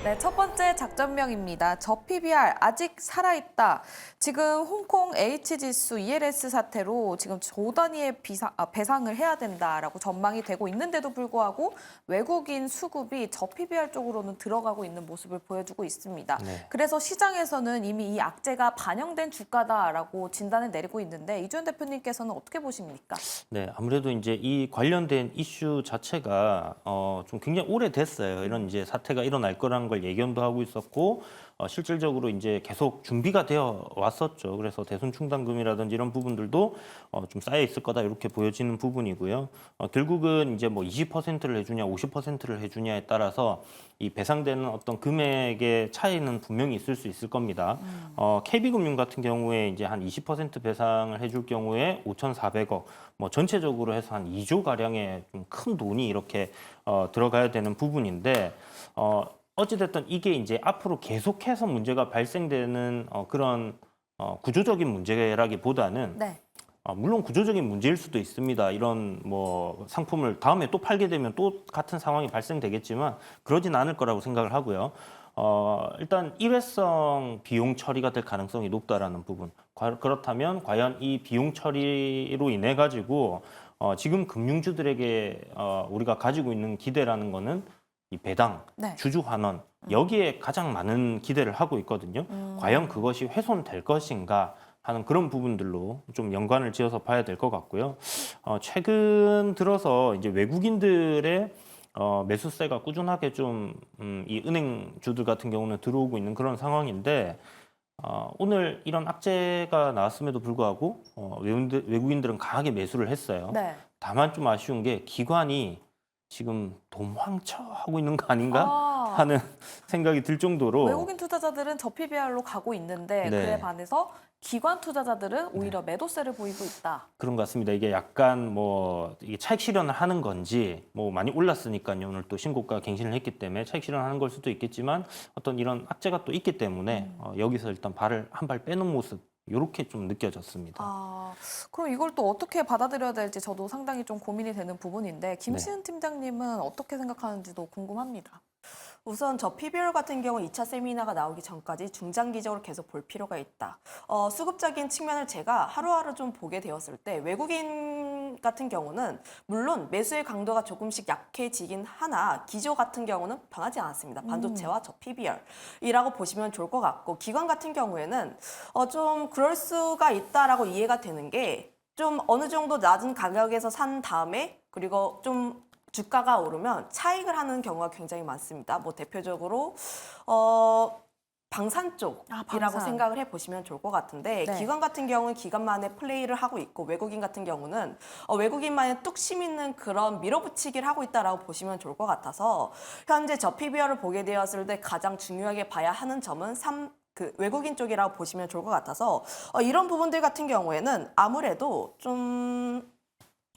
네, 첫 번째 작전명입니다. 저 PBR 아직 살아있다. 지금 홍콩 H지수 ELS 사태로 지금 조 단위의 배상을 해야 된다라고 전망이 되고 있는데도 불구하고 외국인 수급이 저 PBR 쪽으로는 들어가고 있는 모습을 보여주고 있습니다. 네. 그래서 시장에서는 이미 이 악재가 반영된 주가다라고 진단을 내리고 있는데 이주연 대표님께서는 어떻게 보십니까? 네, 아무래도 이제 이 관련된 이슈 자체가 좀 굉장히 오래됐어요. 이런 이제 사태가 일어날 거라는 걸 예견도 하고 있었고 실질적으로 이제 계속 준비가 되어 왔었죠. 그래서 대손 충당금이라든지 이런 부분들도 좀 쌓여 있을 거다 이렇게 보여지는 부분이고요. 결국은 이제 뭐 20%를 해주냐, 50%를 해주냐에 따라서 이 배상되는 어떤 금액의 차이는 분명히 있을 수 있을 겁니다. KB금융 같은 경우에 이제 한 20% 배상을 해줄 경우에 5,400억, 뭐 전체적으로 해서 한 2조 가량의 좀 큰 돈이 이렇게 들어가야 되는 부분인데 어찌됐든 이게 이제 앞으로 계속해서 문제가 발생되는 그런 구조적인 문제라기보다는 네. 물론 구조적인 문제일 수도 있습니다. 이런 뭐 상품을 다음에 또 팔게 되면 또 같은 상황이 발생되겠지만 그러진 않을 거라고 생각을 하고요. 일단 일회성 비용 처리가 될 가능성이 높다라는 부분. 그렇다면 과연 이 비용 처리로 인해 가지고 지금 금융주들에게 우리가 가지고 있는 기대라는 거는 이 배당, 네. 주주 환원 여기에 가장 많은 기대를 하고 있거든요. 과연 그것이 훼손될 것인가 하는 그런 부분들로 좀 연관을 지어서 봐야 될 것 같고요. 최근 들어서 이제 외국인들의 매수세가 꾸준하게 좀 이 은행주들 같은 경우는 들어오고 있는 그런 상황인데 오늘 이런 악재가 나왔음에도 불구하고 외국인들은 강하게 매수를 했어요. 네. 다만 좀 아쉬운 게 기관이 지금 도망쳐하고 있는 거 아닌가 아. 하는 생각이 들 정도로 외국인 투자자들은 저 PBR로 가고 있는데 네. 그에 반해서 기관 투자자들은 오히려 매도세를 보이고 있다. 그런 것 같습니다. 이게 약간 뭐 이게 차익 실현을 하는 건지 뭐 많이 올랐으니까요. 오늘 또 신고가 갱신을 했기 때문에 차익 실현하는 걸 수도 있겠지만 어떤 이런 악재가 또 있기 때문에 여기서 일단 발을 한 발 빼는 모습 이렇게 좀 느껴졌습니다. 아, 그럼 이걸 또 어떻게 받아들여야 될지 저도 상당히 좀 고민이 되는 부분인데 김시은 팀장님은 어떻게 생각하는지도 궁금합니다. 우선 저 PBR 같은 경우 2차 세미나가 나오기 전까지 중장기적으로 계속 볼 필요가 있다. 수급적인 측면을 제가 하루하루 좀 보게 되었을 때 외국인 같은 경우는 물론 매수의 강도가 조금씩 약해지긴 하나 기조 같은 경우는 변하지 않았습니다. 반도체와 저 PBR이라고 보시면 좋을 것 같고 기관 같은 경우에는 좀 그럴 수가 있다라고 이해가 되는 게 좀 어느 정도 낮은 가격에서 산 다음에 그리고 좀 주가가 오르면 차익을 하는 경우가 굉장히 많습니다. 뭐 대표적으로 방산 쪽이라고 방산. 생각을 해보시면 좋을 것 같은데 네. 기관 같은 경우는 기관만의 플레이를 하고 있고 외국인 같은 경우는 외국인만의 뚝심 있는 그런 밀어붙이기를 하고 있다라고 보시면 좋을 것 같아서 현재 저 PBR을 보게 되었을 때 가장 중요하게 봐야 하는 점은 그 외국인 쪽이라고 보시면 좋을 것 같아서 이런 부분들 같은 경우에는 아무래도 좀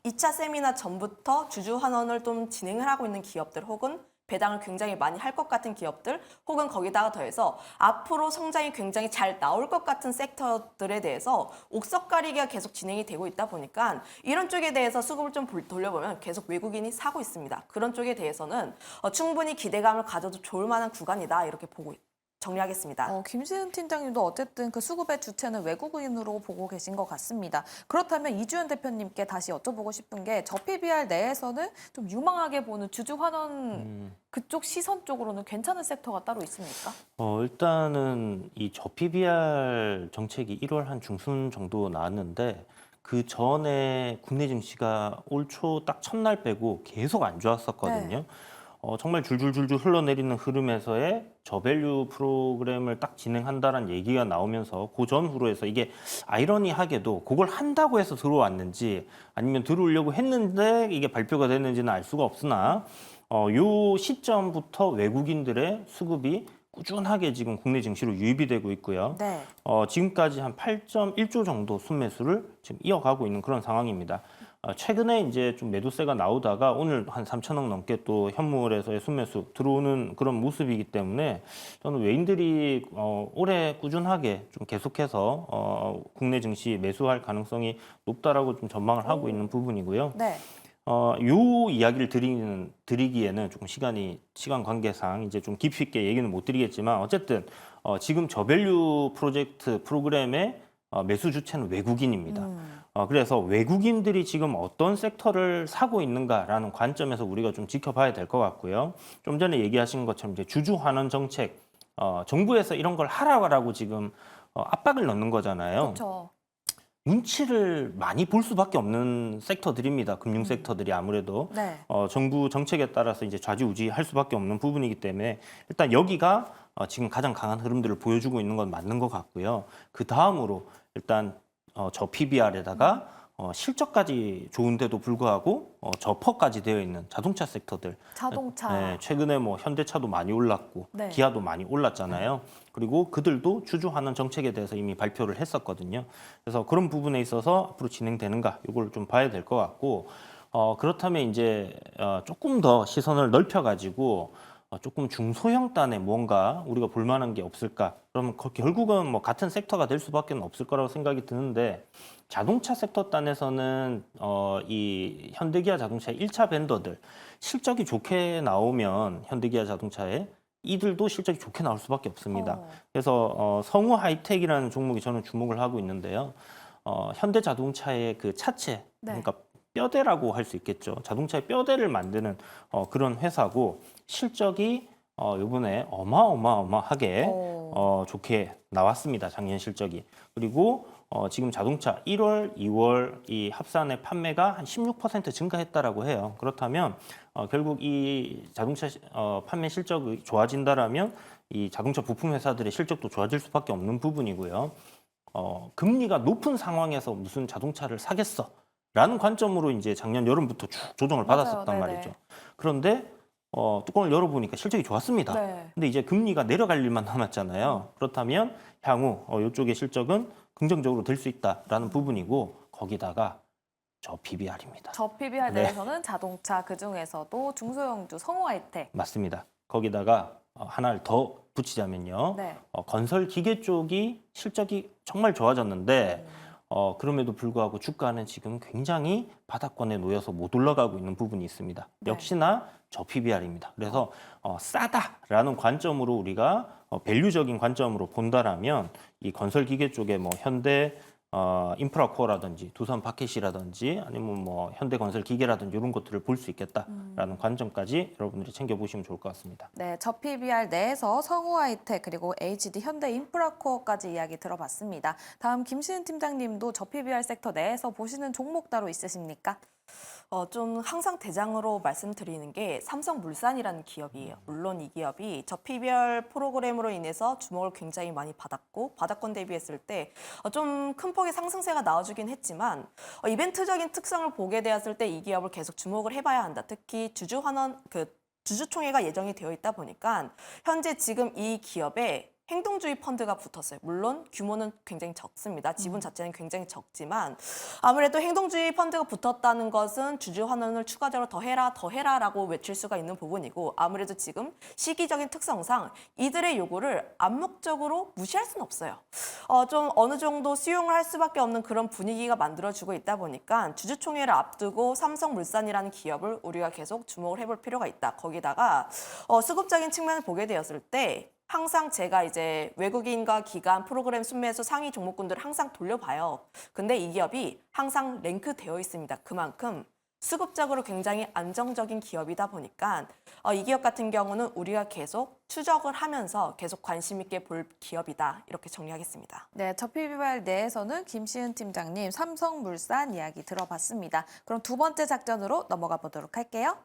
2차 세미나 전부터 주주 환원을 좀 진행을 하고 있는 기업들 혹은 배당을 굉장히 많이 할 것 같은 기업들 혹은 거기다가 더해서 앞으로 성장이 굉장히 잘 나올 것 같은 섹터들에 대해서 옥석가리기가 계속 진행이 되고 있다 보니까 이런 쪽에 대해서 수급을 좀 돌려보면 계속 외국인이 사고 있습니다. 그런 쪽에 대해서는 충분히 기대감을 가져도 좋을 만한 구간이다 이렇게 보고 정리하겠습니다. 김시은 팀장님도 어쨌든 그 수급의 주체는 외국인으로 보고 계신 것 같습니다. 그렇다면 이주연 대표님께 다시 여쭤보고 싶은 게 저 PBR 내에서는 좀 유망하게 보는 주주 환원 그쪽 시선 쪽으로는 괜찮은 섹터가 따로 있습니까? 일단은 이 저PBR 정책이 1월 한 중순 정도 나왔는데 그 전에 국내 증시가 올 초 딱 첫날 빼고 계속 안 좋았었거든요. 네. 정말 줄줄줄줄 흘러내리는 흐름에서의 저밸류 프로그램을 딱 진행한다는 얘기가 나오면서 그 전후로 해서 이게 아이러니하게도 그걸 한다고 해서 들어왔는지 아니면 들어오려고 했는데 이게 발표가 됐는지는 알 수가 없으나 요 시점부터 외국인들의 수급이 꾸준하게 지금 국내 증시로 유입이 되고 있고요. 네. 지금까지 한 8.1조 정도 순매수를 지금 이어가고 있는 그런 상황입니다. 최근에 이제 좀 매도세가 나오다가 오늘 한 3천억 넘게 또 현물에서의 순매수 들어오는 그런 모습이기 때문에 저는 외인들이 올해 꾸준하게 좀 계속해서 국내 증시 매수할 가능성이 높다라고 좀 전망을 하고 있는 부분이고요. 네. 요 이야기를 드리기에는 조금 시간 관계상 이제 좀 깊이 있게 얘기는 못 드리겠지만 어쨌든 지금 저밸류 프로젝트 프로그램의 매수 주체는 외국인입니다. 그래서 외국인들이 지금 어떤 섹터를 사고 있는가라는 관점에서 우리가 좀 지켜봐야 될 것 같고요. 좀 전에 얘기하신 것처럼 이제 주주 환원 정책, 정부에서 이런 걸 하라고 지금 압박을 넣는 거잖아요. 그렇죠. 눈치를 많이 볼 수밖에 없는 섹터들입니다. 금융 섹터들이 아무래도 네. 정부 정책에 따라서 이제 좌지우지할 수밖에 없는 부분이기 때문에 일단 여기가 지금 가장 강한 흐름들을 보여주고 있는 건 맞는 것 같고요. 그 다음으로 일단 저 PBR에다가 실적까지 좋은데도 불구하고 저퍼까지 되어 있는 자동차 섹터들. 자동차. 네, 최근에 뭐 현대차도 많이 올랐고 네. 기아도 많이 올랐잖아요. 그리고 그들도 주주 환원 정책에 대해서 이미 발표를 했었거든요. 그래서 그런 부분에 있어서 앞으로 진행되는가 이걸 좀 봐야 될 것 같고 그렇다면 이제 조금 더 시선을 넓혀가지고 조금 중소형단에 뭔가 우리가 볼만한 게 없을까? 그러면 결국은 뭐 같은 섹터가 될 수밖에 없을 거라고 생각이 드는데 자동차 섹터 단에서는 이 현대기아 자동차의 1차 벤더들 실적이 좋게 나오면 현대기아 자동차에 이들도 실적이 좋게 나올 수밖에 없습니다. 그래서 성우 하이텍이라는 종목이 저는 주목을 하고 있는데요. 현대 자동차의 그 차체, 네. 그러니까 뼈대라고 할 수 있겠죠. 자동차의 뼈대를 만드는 그런 회사고 실적이 이번에 어마어마하게 좋게 나왔습니다. 작년 실적이. 그리고 지금 자동차 1월, 2월 이 합산의 판매가 한 16% 증가했다라고 해요. 그렇다면 결국 이 자동차 판매 실적이 좋아진다라면 이 자동차 부품 회사들의 실적도 좋아질 수밖에 없는 부분이고요. 금리가 높은 상황에서 무슨 자동차를 사겠어? 라는 관점으로 이제 작년 여름부터 쭉 조정을 맞아요. 받았었단 네네. 말이죠. 그런데 뚜껑을 열어보니까 실적이 좋았습니다. 네. 근데 이제 금리가 내려갈 일만 남았잖아요. 그렇다면 향후 이쪽의 실적은 긍정적으로 될 수 있다라는 부분이고 거기다가 저 PBR입니다. 저 PBR 네. 내에서는 자동차 그중에서도 중소형주 성우 하이텍. 맞습니다. 거기다가 하나를 더 붙이자면요. 네. 건설 기계 쪽이 실적이 정말 좋아졌는데 그럼에도 불구하고 주가는 지금 굉장히 바닥권에 놓여서 못 올라가고 있는 부분이 있습니다. 네. 역시나 저 PBR입니다. 그래서 싸다라는 관점으로 우리가 밸류적인 관점으로 본다라면 이 건설 기계 쪽에 뭐 현대 인프라코어라든지 두산 파켓이라든지 아니면 뭐 현대건설 기계라든지 이런 것들을 볼 수 있겠다라는 관점까지 여러분들이 챙겨보시면 좋을 것 같습니다. 네, 저 PBR 내에서 성우 하이텍 그리고 HD 현대 인프라코어까지 이야기 들어봤습니다. 다음 김시은 팀장님도 저 PBR 섹터 내에서 보시는 종목 따로 있으십니까? 좀 항상 대장으로 말씀드리는 게 삼성물산이라는 기업이에요. 물론 이 기업이 저 PBR 프로그램으로 인해서 주목을 굉장히 많이 받았고 바닥권 대비했을 때 좀 큰 폭의 상승세가 나와주긴 했지만 이벤트적인 특성을 보게 되었을 때 이 기업을 계속 주목을 해봐야 한다. 특히 주주환원 주주총회가 예정이 되어 있다 보니까 현재 지금 이 기업에 행동주의 펀드가 붙었어요. 물론 규모는 굉장히 적습니다. 지분 자체는 굉장히 적지만 아무래도 행동주의 펀드가 붙었다는 것은 주주 환원을 추가적으로 더 해라라고 외칠 수가 있는 부분이고 아무래도 지금 시기적인 특성상 이들의 요구를 암묵적으로 무시할 수는 없어요. 좀 어느 정도 수용을 할 수밖에 없는 그런 분위기가 만들어지고 있다 보니까 주주총회를 앞두고 삼성물산이라는 기업을 우리가 계속 주목을 해볼 필요가 있다. 거기다가 수급적인 측면을 보게 되었을 때 항상 제가 이제 외국인과 기관 프로그램 순매수 상위 종목군들을 항상 돌려봐요. 근데 이 기업이 항상 랭크되어 있습니다. 그만큼 수급적으로 굉장히 안정적인 기업이다 보니까 이 기업 같은 경우는 우리가 계속 추적을 하면서 계속 관심 있게 볼 기업이다. 이렇게 정리하겠습니다. 네, 저 PBR 내에서는 김시은 팀장님 삼성물산 이야기 들어봤습니다. 그럼 두 번째 작전으로 넘어가 보도록 할게요.